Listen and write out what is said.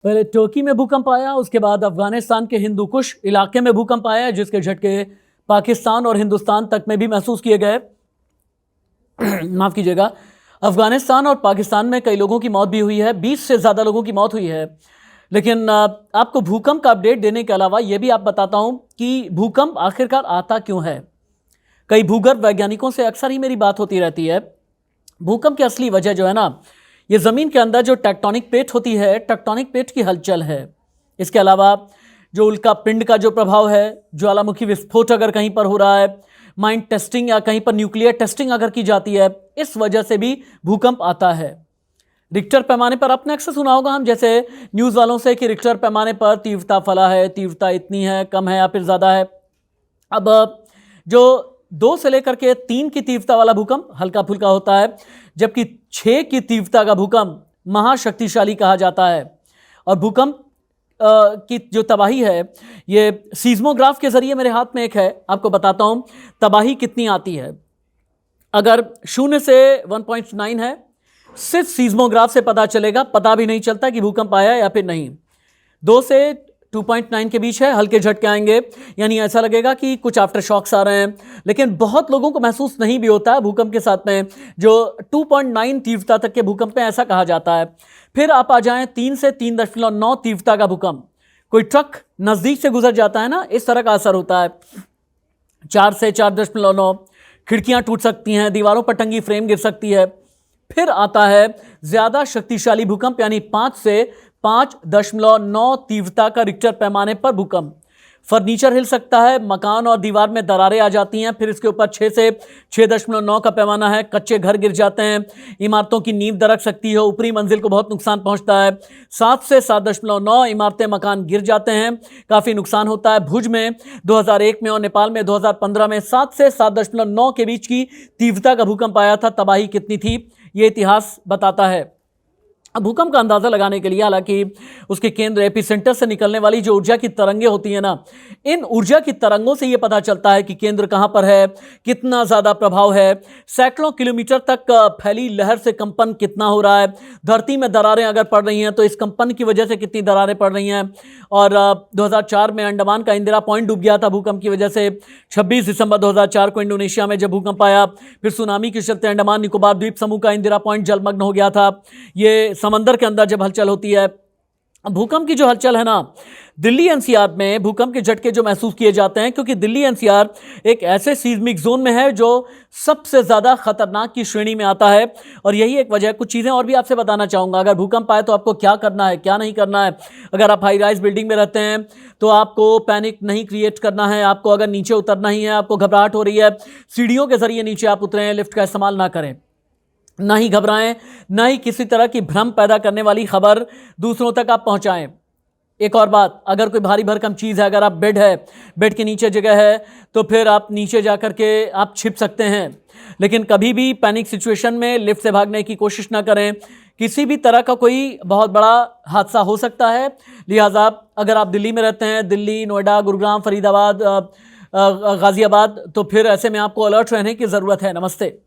पहले तुर्की में भूकंप आया, उसके बाद अफगानिस्तान के हिंदू कुश इलाके में भूकंप आया, जिसके झटके पाकिस्तान और हिंदुस्तान तक में भी महसूस किए गए। माफ कीजिएगा। अफगानिस्तान और पाकिस्तान में कई लोगों की मौत भी हुई है, 20 से ज़्यादा लोगों की मौत हुई है। लेकिन आपको भूकंप का अपडेट देने के अलावा यह भी आप बताता हूं कि भूकंप आखिरकार आता क्यों है। कई भूगर्भ वैज्ञानिकों से अक्सर ही मेरी बात होती रहती है। भूकंप की असली वजह जो है ना, ये ज़मीन के अंदर जो टेक्टोनिक प्लेट होती है, टेक्टोनिक प्लेट की हलचल है। इसके अलावा जो उल्का पिंड का जो प्रभाव है, ज्वालामुखी विस्फोट अगर कहीं पर हो रहा है, माइन टेस्टिंग या कहीं पर न्यूक्लियर टेस्टिंग अगर की जाती है, इस वजह से भी भूकंप आता है। रिक्टर पैमाने पर आपने अक्सर सुना होगा हम जैसे न्यूज़ वालों से कि रिक्टर पैमाने पर तीव्रता फला है, तीव्रता इतनी है, कम है या फिर ज़्यादा है। अब जो 2 से लेकर के 3 की तीव्रता वाला भूकंप हल्का फुल्का होता है, जबकि 6 की तीव्रता का भूकंप महाशक्तिशाली कहा जाता है। और भूकंप की जो तबाही है, ये सीस्मोग्राफ के जरिए मेरे हाथ में एक है, आपको बताता हूं तबाही कितनी आती है। अगर 0 से 1.9 है, सिर्फ सीस्मोग्राफ से पता चलेगा, पता भी नहीं चलता कि भूकंप आया या फिर नहीं। 2 से 2.9 के बीच है, हल्के झटके आएंगे, यानी ऐसा लगेगा कि कुछ आफ्टर शॉक्स आ रहे हैं। लेकिन बहुत लोगों को महसूस नहीं भी होता है भूकंप के साथ में। जो 2.9 तीव्रता तक के भूकंप में ऐसा कहा जाता है। फिर आप आ जाएं 3 से 3.9 तीव्रता का भूकंप, कोई ट्रक नजदीक से गुजर जाता है ना, इस तरह का असर होता है। 4 से 4.9 खिड़कियां टूट सकती हैं, दीवारों पर टंगी फ्रेम गिर सकती है। फिर आता है ज्यादा शक्तिशाली भूकंप, यानी 5 से 5.9 तीव्रता का रिक्टर पैमाने पर भूकंप। फर्नीचर हिल सकता है, मकान और दीवार में दरारें आ जाती हैं। फिर इसके ऊपर 6 से 6.9 का पैमाना है, कच्चे घर गिर जाते हैं, इमारतों की नींव दरक सकती है, ऊपरी मंजिल को बहुत नुकसान पहुंचता है। 7 से 7.9 इमारतें, मकान गिर जाते हैं, काफ़ी नुकसान होता है। भुज में 2001 में और नेपाल में 2015 में 7 से 7.9 के बीच की तीव्रता का भूकंप आया था। तबाही कितनी थी, ये इतिहास बताता है। अब भूकंप का अंदाज़ा लगाने के लिए हालांकि उसके केंद्र एपिसेंटर से निकलने वाली जो ऊर्जा की तरंगें होती हैं ना, इन ऊर्जा की तरंगों से ये पता चलता है कि केंद्र कहाँ पर है, कितना ज़्यादा प्रभाव है। सैकड़ों किलोमीटर तक फैली लहर से कंपन कितना हो रहा है, धरती में दरारें अगर पड़ रही हैं तो इस कंपन की वजह से कितनी दरारें पड़ रही हैं। और 2004 में अंडमान का इंदिरा पॉइंट डूब गया था भूकंप की वजह से। 26 दिसंबर 2004 को इंडोनेशिया में जब भूकंप आया, फिर सुनामी के चलते अंडमान निकोबार द्वीप समूह का इंदिरा पॉइंट जलमग्न हो गया था। ये समंदर के अंदर जब हलचल होती है, भूकंप की जो हलचल है ना, दिल्ली एनसीआर में भूकंप के झटके जो महसूस किए जाते हैं, क्योंकि दिल्ली एनसीआर एक ऐसे सीज्मिक जोन में है जो सबसे ज़्यादा खतरनाक की श्रेणी में आता है। और यही एक वजह है। कुछ चीज़ें और भी आपसे बताना चाहूँगा। अगर भूकंप आए तो आपको क्या करना है, क्या नहीं करना है। अगर आप हाई राइज बिल्डिंग में रहते हैं तो आपको पैनिक नहीं क्रिएट करना है। आपको अगर नीचे उतरना ही है, आपको घबराहट हो रही है, सीढ़ियों के जरिए नीचे आप उतरें, लिफ्ट का इस्तेमाल ना करें, ना ही घबराएं, ना ही किसी तरह की भ्रम पैदा करने वाली खबर दूसरों तक आप पहुंचाएं। एक और बात, अगर कोई भारी भरकम चीज़ है, अगर आप बेड है, बेड के नीचे जगह है, तो फिर आप नीचे जा कर के आप छिप सकते हैं। लेकिन कभी भी पैनिक सिचुएशन में लिफ्ट से भागने की कोशिश ना करें। किसी भी तरह का कोई बहुत बड़ा हादसा हो सकता है। लिहाजा अगर आप दिल्ली में रहते हैं, दिल्ली, नोएडा, गुरुग्राम, फरीदाबाद, गाजियाबाद, तो फिर ऐसे में आपको अलर्ट रहने की ज़रूरत है। नमस्ते।